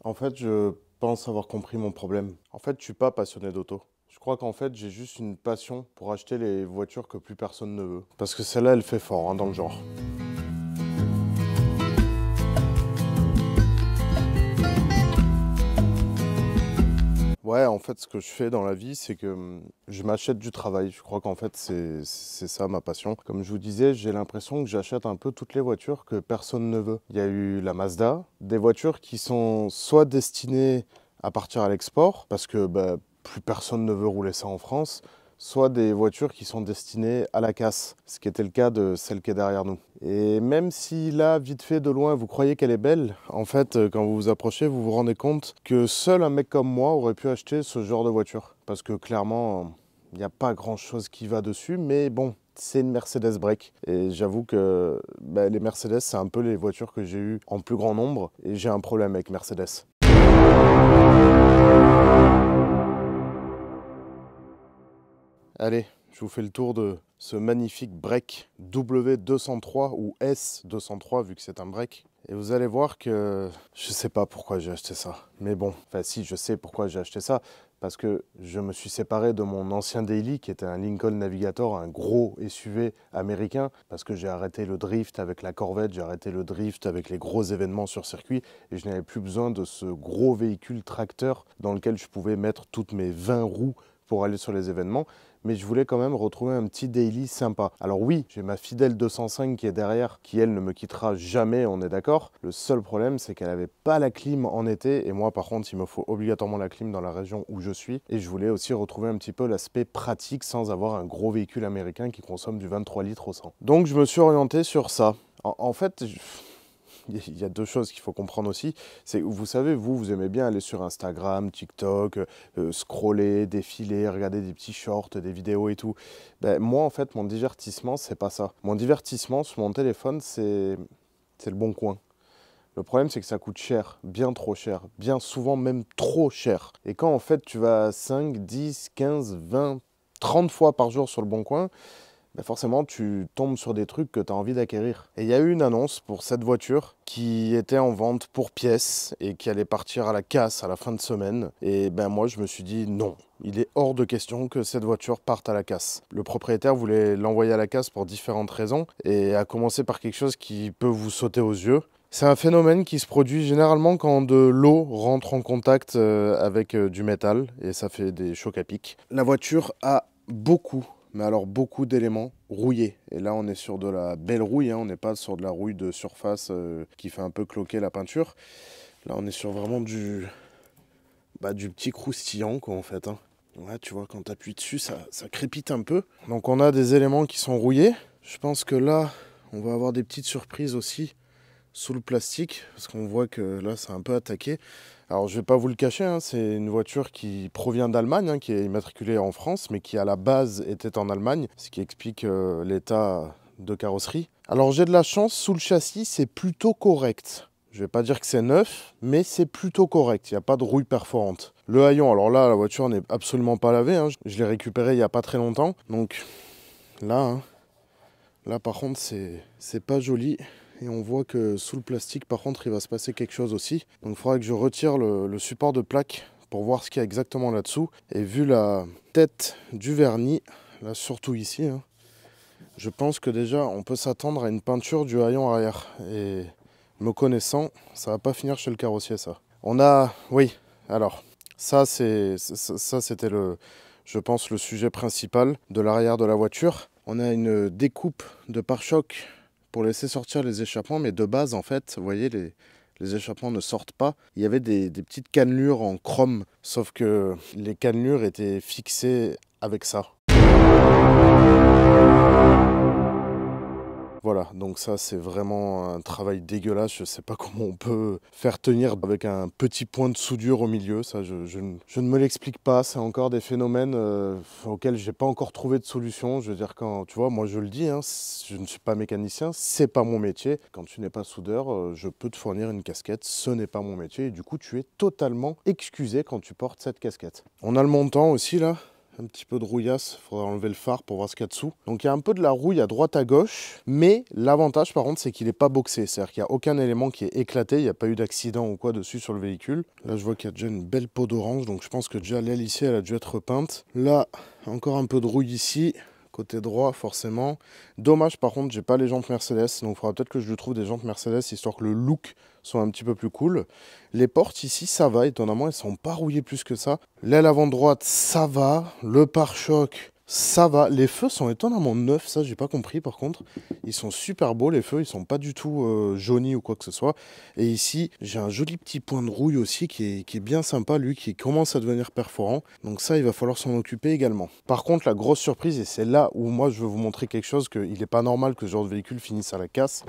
En fait, je pense avoir compris mon problème. En fait, je suis pas passionné d'auto. Je crois qu'en fait, j'ai juste une passion pour acheter les voitures que plus personne ne veut. Parce que celle-là, elle fait fort, hein, dans le genre. Ouais, en fait, ce que je fais dans la vie, c'est que je m'achète du travail. Je crois qu'en fait, c'est ça ma passion. Comme je vous disais, j'ai l'impression que j'achète un peu toutes les voitures que personne ne veut. Il y a eu la Mazda, des voitures qui sont soit destinées à partir à l'export, parce que plus personne ne veut rouler ça en France, soit des voitures qui sont destinées à la casse, ce qui était le cas de celle qui est derrière nous. Et même si là, vite fait, de loin, vous croyez qu'elle est belle, en fait, quand vous vous approchez, vous vous rendez compte que seul un mec comme moi aurait pu acheter ce genre de voiture. Parce que clairement, il n'y a pas grand-chose qui va dessus, mais bon, c'est une Mercedes break. Et j'avoue que les Mercedes, c'est un peu les voitures que j'ai eues en plus grand nombre, et j'ai un problème avec Mercedes. Allez, je vous fais le tour de ce magnifique break W203 ou S203 vu que c'est un break. Et vous allez voir que je sais pas pourquoi j'ai acheté ça. Mais bon, enfin si, je sais pourquoi j'ai acheté ça. Parce que je me suis séparé de mon ancien daily qui était un Lincoln Navigator, un gros SUV américain. Parce que j'ai arrêté le drift avec la Corvette, j'ai arrêté le drift avec les gros événements sur circuit. Et je n'avais plus besoin de ce gros véhicule tracteur dans lequel je pouvais mettre toutes mes 20 roues pour aller sur les événements. Mais je voulais quand même retrouver un petit daily sympa. Alors oui, j'ai ma fidèle 205 qui est derrière, qui elle ne me quittera jamais, on est d'accord. Le seul problème, c'est qu'elle n'avait pas la clim en été, et moi par contre, il me faut obligatoirement la clim dans la région où je suis. Et je voulais aussi retrouver un petit peu l'aspect pratique sans avoir un gros véhicule américain qui consomme du 23 litres au 100. Donc je me suis orienté sur ça. En fait, il y a deux choses qu'il faut comprendre aussi. C'est, vous savez, vous aimez bien aller sur Instagram, TikTok, scroller, défiler, regarder des petits shorts, des vidéos et tout. Moi, en fait, mon divertissement, c'est pas ça. Mon divertissement sur mon téléphone, c'est le Bon Coin. Le problème, c'est que ça coûte cher, bien trop cher, bien souvent même trop cher. Et quand, en fait, tu vas 5, 10, 15, 20, 30 fois par jour sur le Bon Coin, forcément, tu tombes sur des trucs que tu as envie d'acquérir. Et il y a eu une annonce pour cette voiture qui était en vente pour pièces et qui allait partir à la casse à la fin de semaine. Et moi, je me suis dit non. Il est hors de question que cette voiture parte à la casse. Le propriétaire voulait l'envoyer à la casse pour différentes raisons et a commencé par quelque chose qui peut vous sauter aux yeux. C'est un phénomène qui se produit généralement quand de l'eau rentre en contact avec du métal et ça fait des chocs à pic. La voiture a mais alors beaucoup d'éléments rouillés. Et là, on est sur de la belle rouille, hein. On n'est pas sur de la rouille de surface qui fait un peu cloquer la peinture. Là, on est sur vraiment du petit croustillant, quoi, en fait, hein. Ouais, tu vois, quand tu appuies dessus, ça crépite un peu. Donc, on a des éléments qui sont rouillés. Je pense que là, on va avoir des petites surprises aussi sous le plastique, parce qu'on voit que là, c'est un peu attaqué. Alors, je vais pas vous le cacher, hein, c'est une voiture qui provient d'Allemagne, hein, qui est immatriculée en France, mais qui à la base était en Allemagne, ce qui explique l'état de carrosserie. Alors, j'ai de la chance, sous le châssis, c'est plutôt correct. Je vais pas dire que c'est neuf, mais c'est plutôt correct, il n'y a pas de rouille perforante. Le haillon, alors là, la voiture n'est absolument pas lavée, hein. Je l'ai récupéré il n'y a pas très longtemps, donc là, hein, là par contre, c'est pas joli. Et on voit que sous le plastique, par contre, il va se passer quelque chose aussi. Donc il faudra que je retire le support de plaque pour voir ce qu'il y a exactement là-dessous. Et vu la tête du vernis, là surtout ici, hein, je pense que déjà on peut s'attendre à une peinture du haillon arrière. Et me connaissant, ça va pas finir chez le carrossier ça. On a, oui, alors ça c'était je pense, le sujet principal de l'arrière de la voiture. On a une découpe de pare-choc pour laisser sortir les échappements, mais de base, en fait, vous voyez, les échappements ne sortent pas. Il y avait des petites cannelures en chrome, sauf que les cannelures étaient fixées avec ça. Voilà, donc ça c'est vraiment un travail dégueulasse, je sais pas comment on peut faire tenir avec un petit point de soudure au milieu, ça je ne me l'explique pas, c'est encore des phénomènes auxquels j'ai pas encore trouvé de solution. Je veux dire, quand tu vois, moi je le dis, hein, je ne suis pas mécanicien, c'est pas mon métier. Quand tu n'es pas soudeur, je peux te fournir une casquette, ce n'est pas mon métier et du coup tu es totalement excusé quand tu portes cette casquette. On a le montant aussi là. un petit peu de rouillasse, il faudra enlever le phare pour voir ce qu'il y a dessous. Donc il y a un peu de la rouille à droite à gauche, mais l'avantage par contre c'est qu'il n'est pas boxé, c'est-à-dire qu'il n'y a aucun élément qui est éclaté, il n'y a pas eu d'accident ou quoi dessus sur le véhicule. Là je vois qu'il y a déjà une belle peau d'orange, donc je pense que déjà l'aile ici elle a dû être repeinte. Là encore un peu de rouille ici. Côté droit, forcément. Dommage, par contre, j'ai pas les jantes Mercedes. Donc, il faudra peut-être que je lui trouve des jantes Mercedes, histoire que le look soit un petit peu plus cool. Les portes ici, ça va. Étonnamment, elles sont pas rouillées plus que ça. L'aile avant droite, ça va. Le pare-choc, ça va. Les feux sont étonnamment neufs. Ça, j'ai pas compris, par contre. Ils sont super beaux, les feux. Ils sont pas du tout jaunis ou quoi que ce soit. Et ici, j'ai un joli petit point de rouille aussi qui est bien sympa, lui, qui commence à devenir perforant. Donc ça, il va falloir s'en occuper également. Par contre, la grosse surprise, et c'est là où moi, je veux vous montrer quelque chose, qu'il n'est pas normal que ce genre de véhicule finisse à la casse,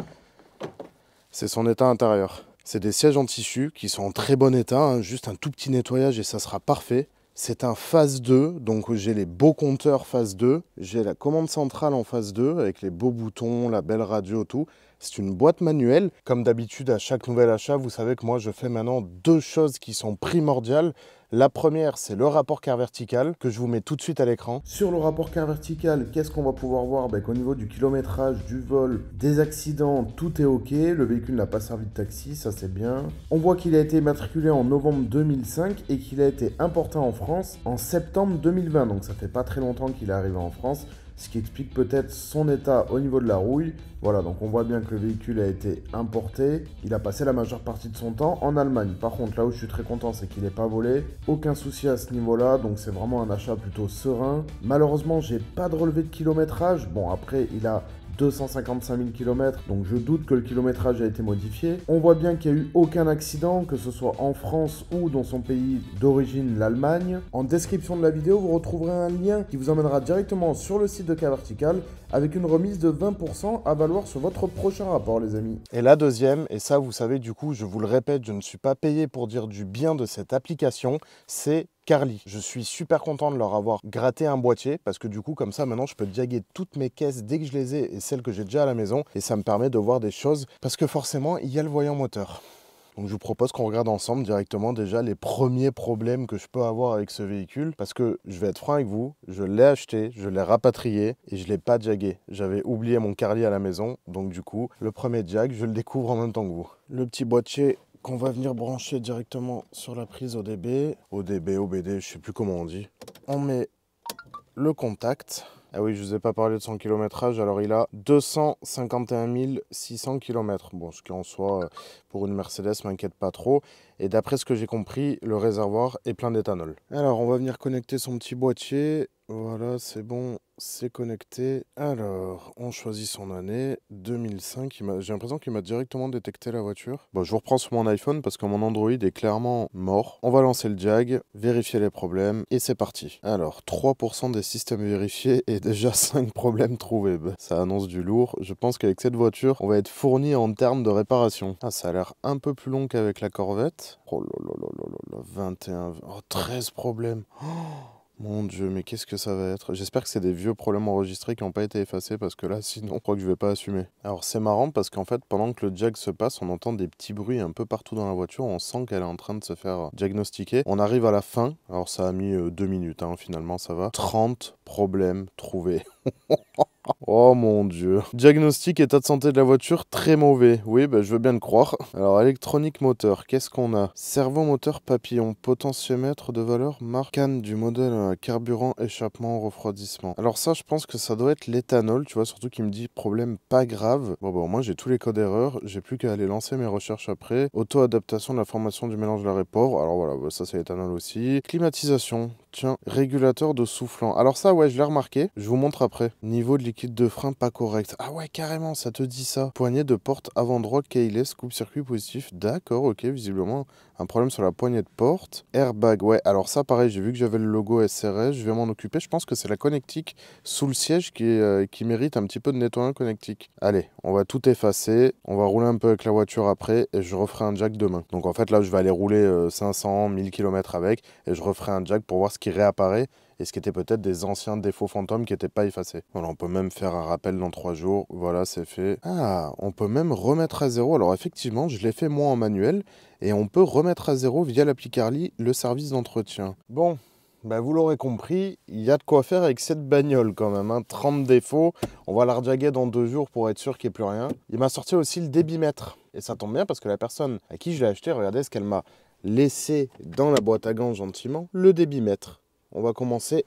c'est son état intérieur. C'est des sièges en tissu qui sont en très bon état, hein, juste un tout petit nettoyage et ça sera parfait. C'est un phase 2, donc j'ai les beaux compteurs phase 2, j'ai la commande centrale en phase 2 avec les beaux boutons, la belle radio, tout. C'est une boîte manuelle. Comme d'habitude, à chaque nouvel achat, vous savez que moi, je fais maintenant deux choses qui sont primordiales. La première, c'est le rapport car vertical que je vous mets tout de suite à l'écran. Sur le rapport car vertical, qu'est-ce qu'on va pouvoir voir? Qu'au niveau du kilométrage, du vol, des accidents, tout est OK. Le véhicule n'a pas servi de taxi, ça c'est bien. On voit qu'il a été immatriculé en novembre 2005 et qu'il a été importé en France en septembre 2020. Donc ça fait pas très longtemps qu'il est arrivé en France, ce qui explique peut-être son état au niveau de la rouille. Voilà, donc on voit bien que le véhicule a été importé. Il a passé la majeure partie de son temps en Allemagne. Par contre, là où je suis très content, c'est qu'il n'est pas volé. Aucun souci à ce niveau-là, donc c'est vraiment un achat plutôt serein. Malheureusement, j'ai pas de relevé de kilométrage. Bon, après, il a 255 000 km, donc je doute que le kilométrage a été modifié. On voit bien qu'il n'y a eu aucun accident, que ce soit en France ou dans son pays d'origine, l'Allemagne. En description de la vidéo, vous retrouverez un lien qui vous emmènera directement sur le site de Car Vertical avec une remise de 20% à valoir sur votre prochain rapport, les amis. Et la deuxième, et ça vous savez du coup, je vous le répète, je ne suis pas payé pour dire du bien de cette application, c'est Carly. Je suis super content de leur avoir gratté un boîtier parce que du coup, comme ça, maintenant, je peux diaguer toutes mes caisses dès que je les ai et celles que j'ai déjà à la maison. Et ça me permet de voir des choses parce que forcément, il y a le voyant moteur. Donc je vous propose qu'on regarde ensemble directement déjà les premiers problèmes que je peux avoir avec ce véhicule. Parce que je vais être franc avec vous, je l'ai acheté, je l'ai rapatrié et je ne l'ai pas jagué. J'avais oublié mon Carly à la maison. Donc du coup, le premier jag, je le découvre en même temps que vous. Le petit boîtier qu'on va venir brancher directement sur la prise ODB, OBD, je sais plus comment on dit. On met le contact. Ah oui, je vous ai pas parlé de son kilométrage, alors il a 251 600 km. Bon, ce qui en soit, pour une Mercedes, m'inquiète pas trop. Et d'après ce que j'ai compris, le réservoir est plein d'éthanol. Alors, on va venir connecter son petit boîtier. Voilà, c'est bon, c'est connecté. Alors, on choisit son année, 2005. J'ai l'impression qu'il m'a directement détecté la voiture. Bon, je vous reprends sur mon iPhone parce que mon Android est clairement mort. On va lancer le jag, vérifier les problèmes et c'est parti. Alors, 3% des systèmes vérifiés et déjà 5 problèmes trouvés. Ça annonce du lourd. Je pense qu'avec cette voiture, on va être fourni en termes de réparation. Ah, ça a l'air un peu plus long qu'avec la Corvette. Oh là là là là là, 21... Oh, 13 problèmes. Oh, mon Dieu, mais qu'est-ce que ça va être? J'espère que c'est des vieux problèmes enregistrés qui n'ont pas été effacés parce que là, sinon, je crois que je vais pas assumer. Alors, c'est marrant parce qu'en fait, pendant que le jag se passe, on entend des petits bruits un peu partout dans la voiture. On sent qu'elle est en train de se faire diagnostiquer. On arrive à la fin. Alors, ça a mis 2 minutes, hein, finalement, ça va. 30 problèmes trouvés. Oh mon Dieu. Diagnostic état de santé de la voiture, très mauvais. Oui, je veux bien le croire. Alors, électronique moteur, qu'est-ce qu'on a? Servo moteur papillon, potentiomètre de valeur, marque, canne du modèle carburant, échappement, refroidissement. Alors ça, je pense que ça doit être l'éthanol, tu vois, surtout qu'il me dit problème pas grave. Bon, moi j'ai tous les codes erreurs, j'ai plus qu'à aller lancer mes recherches après. Auto-adaptation de la formation du mélange de la rapport. Alors voilà, ça c'est l'éthanol aussi. Climatisation. Tiens, régulateur de soufflant. Alors ça, ouais, je l'ai remarqué. Je vous montre après. Niveau de liquide de frein pas correct. Ah ouais, carrément, ça te dit ça. Poignée de porte avant droit keyless, coupe-circuit positif. D'accord, ok, visiblement un problème sur la poignée de porte. Airbag, ouais, alors ça pareil, j'ai vu que j'avais le logo SRS, je vais m'en occuper. Je pense que c'est la connectique sous le siège qui mérite un petit peu de nettoyage connectique. Allez, on va tout effacer. On va rouler un peu avec la voiture après et je referai un jack demain. Donc en fait là, je vais aller rouler 500, 1000 km avec et je referai un jack pour voir ce qui réapparaît et ce qui était peut-être des anciens défauts fantômes qui n'étaient pas effacés. Voilà, on peut même faire un rappel dans 3 jours. Voilà, c'est fait. Ah, on peut même remettre à zéro. Alors effectivement, je l'ai fait moi en manuel et on peut remettre à zéro via l'appli Carly le service d'entretien. Bon, Bah, vous l'aurez compris, il y a de quoi faire avec cette bagnole quand même, hein. 30 défauts, on va la rejaguer dans 2 jours pour être sûr qu'il n'y ait plus rien. Il m'a sorti aussi le débitmètre. Et ça tombe bien parce que la personne à qui je l'ai acheté, regardez ce qu'elle m'a laissé dans la boîte à gants gentiment, le débitmètre. On va commencer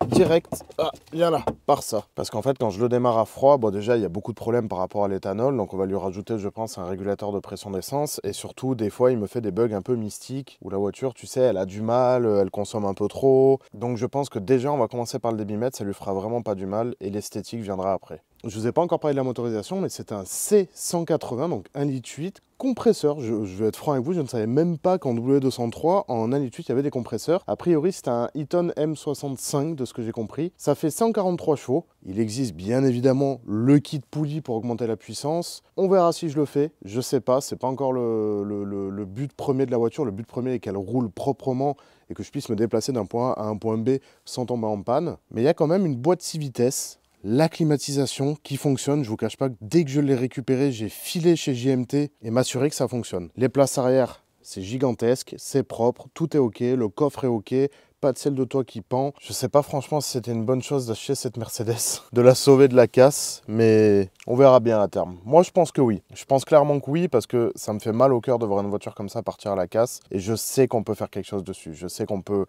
direct, viens là, par ça. Parce qu'en fait, quand je le démarre à froid, bon déjà, il y a beaucoup de problèmes par rapport à l'éthanol. Donc on va lui rajouter, je pense, un régulateur de pression d'essence. Et surtout, des fois, il me fait des bugs un peu mystiques. Où la voiture, tu sais, elle a du mal, elle consomme un peu trop. Donc je pense que déjà, on va commencer par le débitmètre. Ça lui fera vraiment pas du mal. Et l'esthétique viendra après. Je vous ai pas encore parlé de la motorisation, mais c'est un C180, donc 1,8 litre compresseur. Je vais être franc avec vous, je ne savais même pas qu'en W203, en 1,8 litre, il y avait des compresseurs. A priori, c'est un Eaton M65, de ce que j'ai compris. Ça fait 143 chevaux. Il existe bien évidemment le kit poulie pour augmenter la puissance. On verra si je le fais. Je sais pas, c'est pas encore le but premier de la voiture. Le but premier est qu'elle roule proprement et que je puisse me déplacer d'un point A à un point B sans tomber en panne. Mais il y a quand même une boîte 6 vitesses. La climatisation qui fonctionne, je vous cache pas que dès que je l'ai récupéré, j'ai filé chez JMT et m'assuré que ça fonctionne. Les places arrière, c'est gigantesque, c'est propre, tout est ok, le coffre est ok, pas de selle de toit qui pend. Je sais pas franchement si c'était une bonne chose d'acheter cette Mercedes, de la sauver de la casse, mais on verra bien à terme. Moi je pense que oui, je pense clairement que oui, parce que ça me fait mal au cœur de voir une voiture comme ça partir à la casse, et je sais qu'on peut faire quelque chose dessus, je sais qu'on peut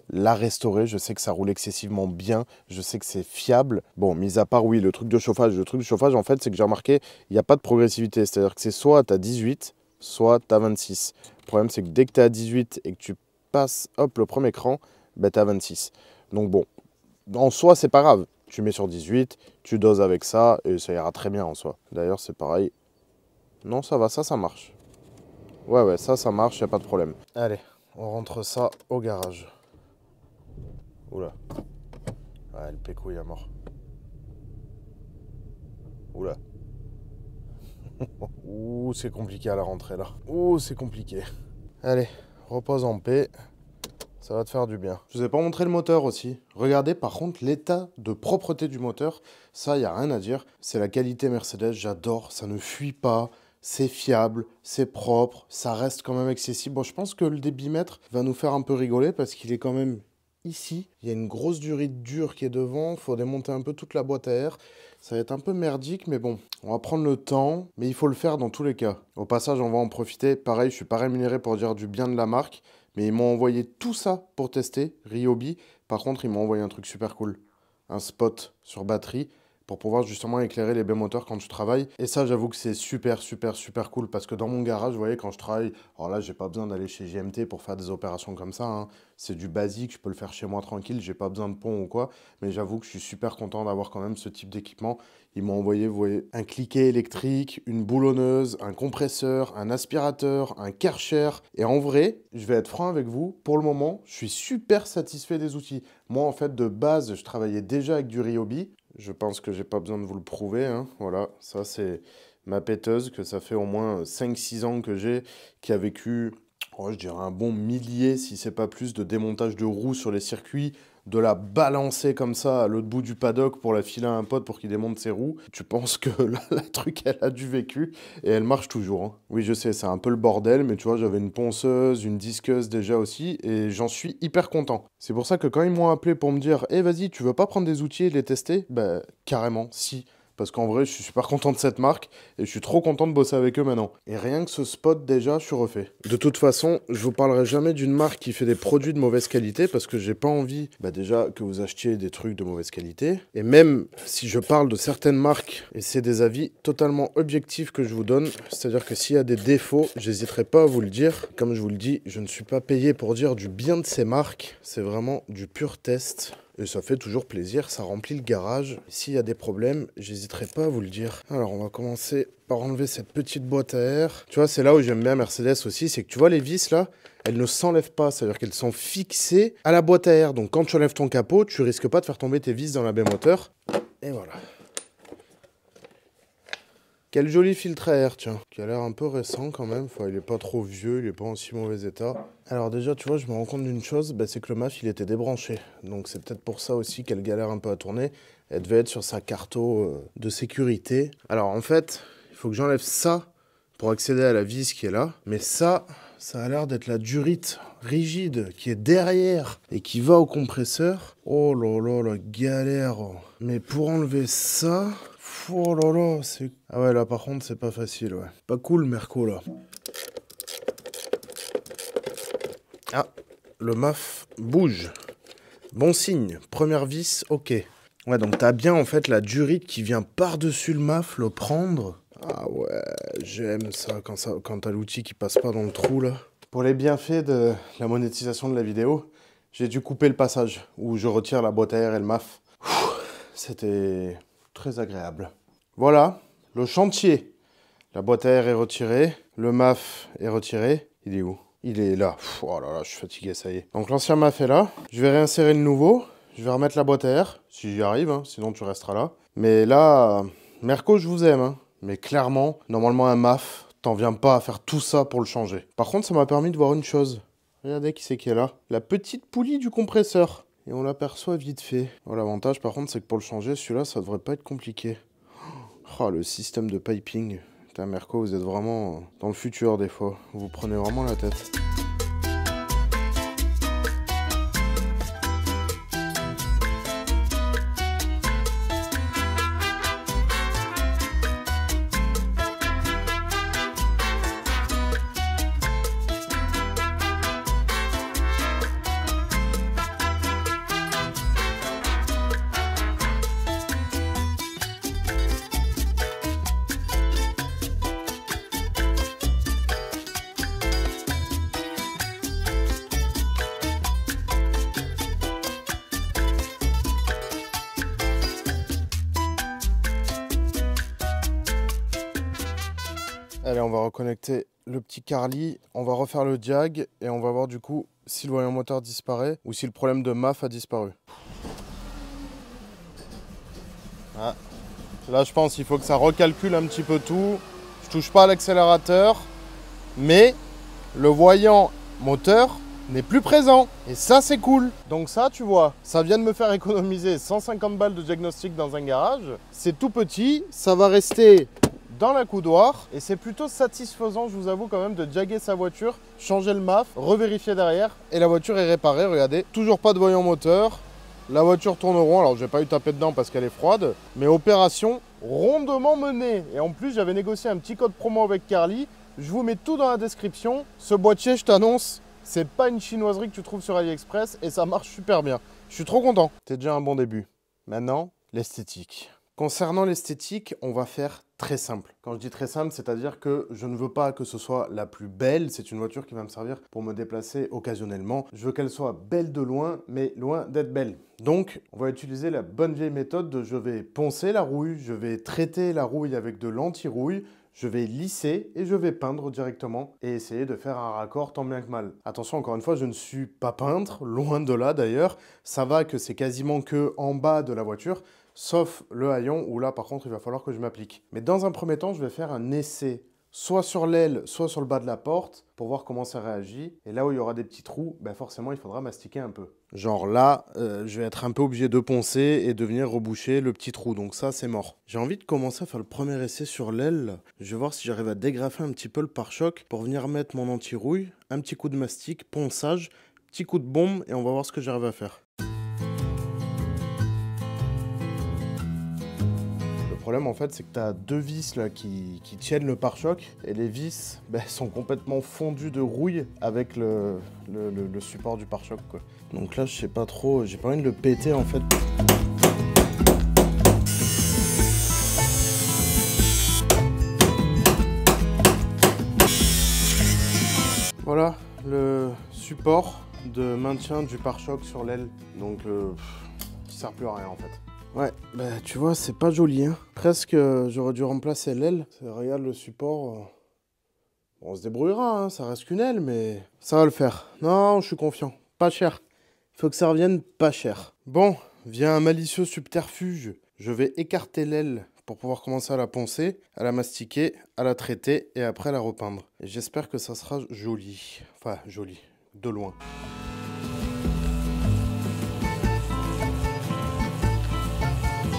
la restaurer, je sais que ça roule excessivement bien, je sais que c'est fiable. Bon, mis à part, oui, le truc de chauffage, en fait, c'est que j'ai remarqué, il n'y a pas de progressivité, c'est-à-dire que c'est soit tu as 18, soit tu as 26. Le problème, c'est que dès que tu es à 18 et que tu passes, hop, le premier cran, ben, tu as 26. Donc bon, en soi, c'est pas grave. Tu mets sur 18, tu doses avec ça, et ça ira très bien en soi. D'ailleurs, c'est pareil. Non, ça va, ça marche. Ouais, ça marche, il n'y a pas de problème. Allez, on rentre ça au garage. Oula. Ouais, le pécouille à mort. Oula. Ouh, c'est compliqué à la rentrée là. Ouh, c'est compliqué. Allez, repose en paix. Ça va te faire du bien. Je vous ai pas montré le moteur aussi. Regardez par contre l'état de propreté du moteur. Ça, il n'y a rien à dire. C'est la qualité Mercedes, j'adore. Ça ne fuit pas. C'est fiable, c'est propre, ça reste quand même accessible. Bon, je pense que le débitmètre va nous faire un peu rigoler parce qu'il est quand même ici. Il y a une grosse durite dure qui est devant. Il faut démonter un peu toute la boîte à air. Ça va être un peu merdique, mais bon, on va prendre le temps. Mais il faut le faire dans tous les cas. Au passage, on va en profiter. Pareil, je suis pas rémunéré pour dire du bien de la marque. Mais ils m'ont envoyé tout ça pour tester, Ryobi. Par contre, ils m'ont envoyé un truc super cool. Un spot sur batterie pour pouvoir justement éclairer les baies moteurs quand tu travailles. Et ça, j'avoue que c'est super cool parce que dans mon garage, vous voyez, quand je travaille, alors là, j'ai pas besoin d'aller chez GMT pour faire des opérations comme ça, hein. C'est du basique, je peux le faire chez moi tranquille, j'ai pas besoin de pont ou quoi. Mais j'avoue que je suis super content d'avoir quand même ce type d'équipement. Ils m'ont envoyé, vous voyez, un cliquet électrique, une boulonneuse, un compresseur, un aspirateur, un Karcher. Et en vrai, je vais être franc avec vous, pour le moment, je suis super satisfait des outils. Moi, en fait, de base, je travaillais déjà avec du Ryobi. Je pense que j'ai pas besoin de vous le prouver, hein. Voilà, ça c'est ma péteuse, que ça fait au moins 5-6 ans que j'ai, qui a vécu, oh, je dirais un bon millier, si c'est pas plus, de démontage de roues sur les circuits, de la balancer comme ça à l'autre bout du paddock pour la filer à un pote pour qu'il démonte ses roues. Tu penses que la truc, elle a du vécu et elle marche toujours, hein. Oui, je sais, c'est un peu le bordel, mais tu vois, j'avais une ponceuse, une disqueuse déjà aussi et j'en suis hyper content. C'est pour ça que quand ils m'ont appelé pour me dire « Eh, vas-y, tu veux pas prendre des outils et les tester ?» Bah, carrément, si. Parce qu'en vrai, je suis super content de cette marque et je suis trop content de bosser avec eux maintenant. Et rien que ce spot, déjà, je suis refait. De toute façon, je vous parlerai jamais d'une marque qui fait des produits de mauvaise qualité parce que j'ai pas envie, bah déjà, que vous achetiez des trucs de mauvaise qualité. Et même si je parle de certaines marques, et c'est des avis totalement objectifs que je vous donne, c'est-à-dire que s'il y a des défauts, j'hésiterai pas à vous le dire. Comme je vous le dis, je ne suis pas payé pour dire du bien de ces marques. C'est vraiment du pur test. Et ça fait toujours plaisir, ça remplit le garage. S'il y a des problèmes, j'hésiterai pas à vous le dire. Alors, on va commencer par enlever cette petite boîte à air. Tu vois, c'est là où j'aime bien Mercedes aussi, c'est que tu vois les vis là, elles ne s'enlèvent pas, c'est-à-dire qu'elles sont fixées à la boîte à air. Donc quand tu enlèves ton capot, tu risques pas de faire tomber tes vis dans la baie moteur. Et voilà. Quel joli filtre à air, tiens, qui a l'air un peu récent quand même. Enfin, il est pas trop vieux, il est pas en si mauvais état. Alors déjà, tu vois, je me rends compte d'une chose, bah, c'est que le MAF, il était débranché. Donc c'est peut-être pour ça aussi qu'elle galère un peu à tourner. Elle devait être sur sa carto de sécurité. Alors en fait, il faut que j'enlève ça pour accéder à la vis qui est là. Mais ça ça a l'air d'être la durite rigide qui est derrière et qui va au compresseur. Oh là là, la galère. Mais pour enlever ça... Oh là là, c'est... Ah ouais, là par contre, c'est pas facile, ouais. Pas cool, Merco, là. Ah, le MAF bouge. Bon signe. Première vis, ok. Ouais, donc t'as bien, en fait, la durite qui vient par-dessus le MAF, le prendre. Ah ouais, j'aime ça, quand t'as l'outil qui passe pas dans le trou, là. Pour les bienfaits de la monétisation de la vidéo, j'ai dû couper le passage où je retire la boîte à air et le MAF. C'était très agréable. Voilà, le chantier. La boîte à air est retirée, le MAF est retiré. Il est où? Il est là. Oh là là, je suis fatigué, ça y est. Donc l'ancien MAF est là. Je vais réinsérer le nouveau. Je vais remettre la boîte à air, si j'y arrive, hein, sinon tu resteras là. Mais là, Merco, je vous aime, hein. Mais clairement, normalement un MAF, t'en viens pas à faire tout ça pour le changer. Par contre, ça m'a permis de voir une chose. Regardez qui c'est qui est là. La petite poulie du compresseur. Et on l'aperçoit vite fait. Oh, l'avantage, par contre, c'est que pour le changer, celui-là, ça devrait pas être compliqué. Oh, le système de piping. Putain, Merco, vous êtes vraiment dans le futur, des fois. Vous prenez vraiment la tête. Allez, on va reconnecter le petit Carly, on va refaire le diag et on va voir du coup si le voyant moteur disparaît ou si le problème de MAF a disparu. Ah. Là, je pense qu'il faut que ça recalcule un petit peu tout. Je touche pas à l'accélérateur, mais le voyant moteur n'est plus présent. Et ça, c'est cool. Donc ça, tu vois, ça vient de me faire économiser 150 balles de diagnostic dans un garage. C'est tout petit, ça va rester dans la coudoir et c'est plutôt satisfaisant, je vous avoue, quand même, de diaguer sa voiture, changer le MAF, revérifier derrière et la voiture est réparée. Regardez, toujours pas de voyant moteur, la voiture tourne rond. Alors j'ai pas eu tapé dedans parce qu'elle est froide, mais opération rondement menée. Et en plus, j'avais négocié un petit code promo avec Carly. Je vous mets tout dans la description. Ce boîtier, je t'annonce, c'est pas une chinoiserie que tu trouves sur AliExpress et ça marche super bien. Je suis trop content. C'est déjà un bon début. Maintenant, l'esthétique. Concernant l'esthétique, on va faire très simple. Quand je dis très simple, c'est-à-dire que je ne veux pas que ce soit la plus belle. C'est une voiture qui va me servir pour me déplacer occasionnellement. Je veux qu'elle soit belle de loin, mais loin d'être belle. Donc, on va utiliser la bonne vieille méthode de je vais poncer la rouille, je vais traiter la rouille avec de l'anti-rouille, je vais lisser et je vais peindre directement et essayer de faire un raccord tant bien que mal. Attention, encore une fois, je ne suis pas peintre, loin de là d'ailleurs. Ça va que c'est quasiment que en bas de la voiture, sauf le haillon où là, par contre, il va falloir que je m'applique. Mais dans un premier temps, je vais faire un essai, soit sur l'aile, soit sur le bas de la porte, pour voir comment ça réagit. Et là où il y aura des petits trous, ben forcément, il faudra mastiquer un peu. Genre là, je vais être un peu obligé de poncer et de venir reboucher le petit trou. Donc ça, c'est mort. J'ai envie de commencer à faire le premier essai sur l'aile. Je vais voir si j'arrive à dégrafer un petit peu le pare-choc pour venir mettre mon anti-rouille. Un petit coup de mastic, ponçage, petit coup de bombe et on va voir ce que j'arrive à faire. Le problème, en fait, c'est que tu as deux vis là, qui tiennent le pare-choc et les vis sont complètement fondues de rouille avec le support du pare-choc, quoi. Donc là, je sais pas trop, j'ai pas envie de le péter, en fait. Voilà, le support de maintien du pare-choc sur l'aile. Donc, qui sert plus à rien, en fait. Ouais, bah tu vois, c'est pas joli, hein. Presque, j'aurais dû remplacer l'aile. Regarde le support. On se débrouillera, hein. Ça reste qu'une aile, mais ça va le faire. Non, je suis confiant. Pas cher. Faut que ça revienne pas cher. Bon, via un malicieux subterfuge, je vais écarter l'aile pour pouvoir commencer à la poncer, à la mastiquer, à la traiter et après à la repeindre. Et j'espère que ça sera joli. Enfin, joli. De loin.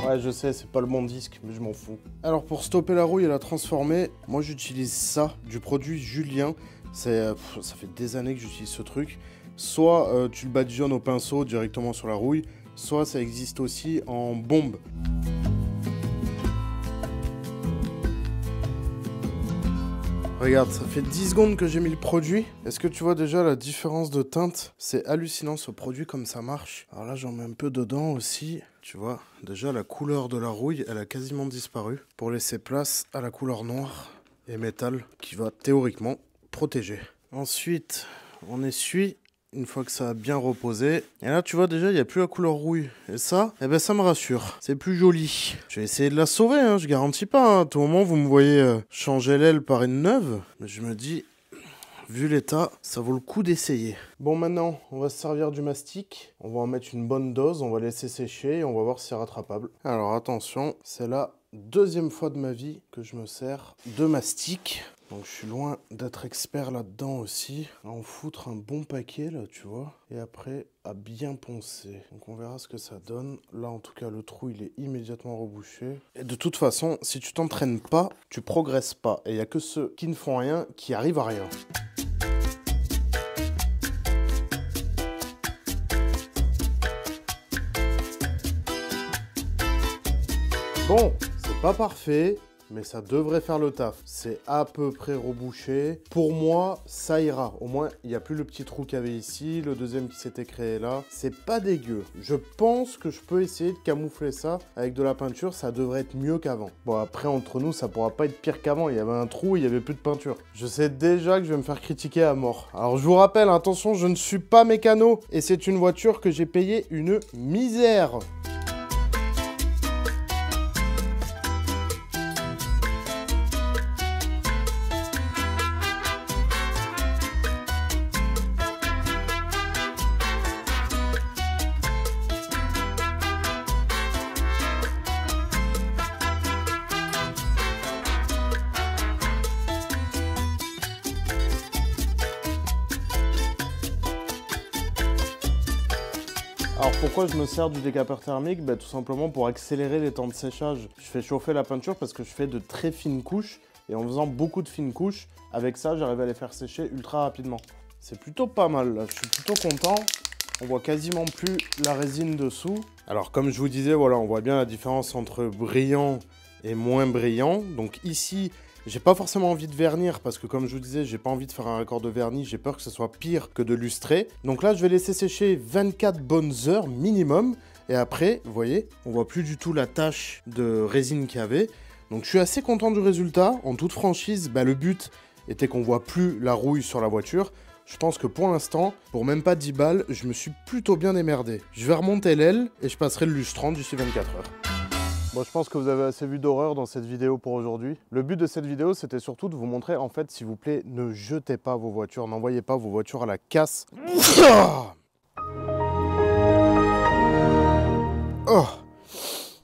Ouais, je sais, c'est pas le bon disque, mais je m'en fous. Alors, pour stopper la rouille et la transformer, moi j'utilise ça, du produit Julien. Ça fait des années que j'utilise ce truc. Soit tu le badigeonnes au pinceau directement sur la rouille, soit ça existe aussi en bombe. Regarde, ça fait 10 secondes que j'ai mis le produit. Est-ce que tu vois déjà la différence de teinte? C'est hallucinant ce produit comme ça marche. Alors là, j'en mets un peu dedans aussi. Tu vois, déjà la couleur de la rouille, elle a quasiment disparu pour laisser place à la couleur noire et métal qui va théoriquement protéger. Ensuite, on essuie. Une fois que ça a bien reposé. Et là, tu vois, déjà, il n'y a plus la couleur rouille. Et ça, eh ben, ça me rassure. C'est plus joli. Je vais essayer de la sauver, hein, je garantis pas. Hein. À tout moment, vous me voyez changer l'aile par une neuve. Mais je me dis, vu l'état, ça vaut le coup d'essayer. Bon, maintenant, on va se servir du mastic. On va en mettre une bonne dose. On va laisser sécher et on va voir si c'est rattrapable. Alors, attention, c'est la deuxième fois de ma vie que je me sers de mastic. Donc je suis loin d'être expert là-dedans aussi. Là, on foutre un bon paquet là, tu vois. Et après, à bien poncer. Donc on verra ce que ça donne. Là, en tout cas, le trou, il est immédiatement rebouché. Et de toute façon, si tu t'entraînes pas, tu progresses pas. Et il n'y a que ceux qui ne font rien qui arrivent à rien. Bon, c'est pas parfait. Mais ça devrait faire le taf. C'est à peu près rebouché. Pour moi, ça ira. Au moins, il n'y a plus le petit trou qu'il y avait ici. Le deuxième qui s'était créé là. C'est pas dégueu. Je pense que je peux essayer de camoufler ça avec de la peinture. Ça devrait être mieux qu'avant. Bon, après, entre nous, ça pourra pas être pire qu'avant. Il y avait un trou, il n'y avait plus de peinture. Je sais déjà que je vais me faire critiquer à mort. Alors, je vous rappelle, attention, je ne suis pas mécano. Et c'est une voiture que j'ai payée une misère. Alors pourquoi je me sers du décapeur thermique? Tout simplement pour accélérer les temps de séchage. Je fais chauffer la peinture parce que je fais de très fines couches. Et en faisant beaucoup de fines couches, avec ça, j'arrive à les faire sécher ultra rapidement. C'est plutôt pas mal, là. Je suis plutôt content. On voit quasiment plus la résine dessous. Alors comme je vous disais, voilà, on voit bien la différence entre brillant et moins brillant. Donc ici, j'ai pas forcément envie de vernir parce que comme je vous disais, j'ai pas envie de faire un raccord de vernis. J'ai peur que ce soit pire que de lustrer. Donc là, je vais laisser sécher 24 bonnes heures minimum. Et après, vous voyez, on voit plus du tout la tache de résine qu'il y avait. Donc je suis assez content du résultat. En toute franchise, le but était qu'on voit plus la rouille sur la voiture. Je pense que pour l'instant, pour même pas 10 balles, je me suis plutôt bien démerdé. Je vais remonter l'aile et je passerai le lustrant d'ici 24 heures. Bon, je pense que vous avez assez vu d'horreur dans cette vidéo pour aujourd'hui. Le but de cette vidéo, c'était surtout de vous montrer, en fait, s'il vous plaît, ne jetez pas vos voitures, n'envoyez pas vos voitures à la casse. Oh,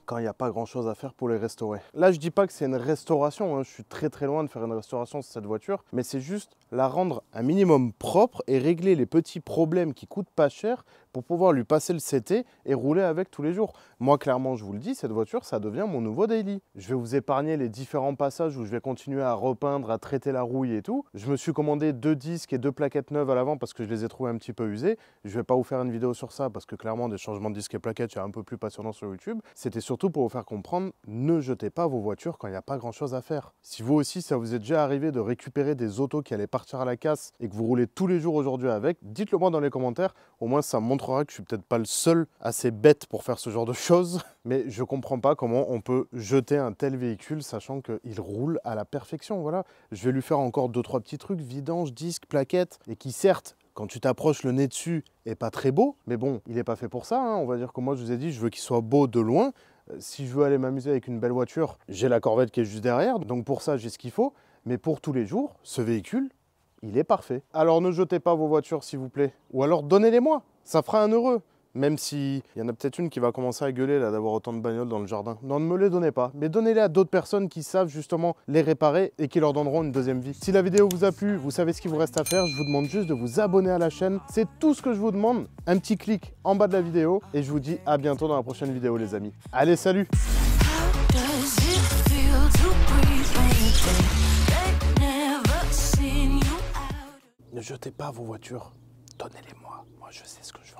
quand il n'y a pas grand chose à faire pour les restaurer. Là, je dis pas que c'est une restauration, hein. Je suis très loin de faire une restauration sur cette voiture, mais c'est juste la rendre un minimum propre et régler les petits problèmes qui coûtent pas cher pour pouvoir lui passer le CT et rouler avec tous les jours. Moi, clairement, je vous le dis, cette voiture, ça devient mon nouveau daily. Je vais vous épargner les différents passages où je vais continuer à repeindre, à traiter la rouille et tout. Je me suis commandé 2 disques et 2 plaquettes neuves à l'avant parce que je les ai trouvés un petit peu usés. Je vais pas vous faire une vidéo sur ça parce que clairement, des changements de disques et plaquettes, il y a un peu plus passionnant sur YouTube. C'était surtout pour vous faire comprendre, ne jetez pas vos voitures quand il n'y a pas grand chose à faire. Si vous aussi, ça vous est déjà arrivé de récupérer des autos qui allaient partir à la casse et que vous roulez tous les jours aujourd'hui avec, dites-le moi dans les commentaires. Au moins, ça me montrera que je suis peut-être pas le seul assez bête pour faire ce genre de choses. Mais je comprends pas comment on peut jeter un tel véhicule sachant qu'il roule à la perfection. Voilà. Je vais lui faire encore 2-3 petits trucs, vidange, disques, plaquettes, et qui certes, quand tu t'approches le nez dessus, est pas très beau. Mais bon, il n'est pas fait pour ça. Hein. On va dire que moi, je vous ai dit, je veux qu'il soit beau de loin. Si je veux aller m'amuser avec une belle voiture, j'ai la Corvette qui est juste derrière. Donc pour ça, j'ai ce qu'il faut. Mais pour tous les jours, ce véhicule, il est parfait. Alors ne jetez pas vos voitures, s'il vous plaît. Ou alors donnez-les-moi. Ça fera un heureux. Même s'il y en a peut-être une qui va commencer à gueuler là d'avoir autant de bagnoles dans le jardin. Non, ne me les donnez pas. Mais donnez-les à d'autres personnes qui savent justement les réparer et qui leur donneront une deuxième vie. Si la vidéo vous a plu, vous savez ce qu'il vous reste à faire. Je vous demande juste de vous abonner à la chaîne. C'est tout ce que je vous demande. Un petit clic en bas de la vidéo. Et je vous dis à bientôt dans la prochaine vidéo, les amis. Allez, salut! Ne jetez pas vos voitures. Donnez-les-moi. Moi, je sais ce que je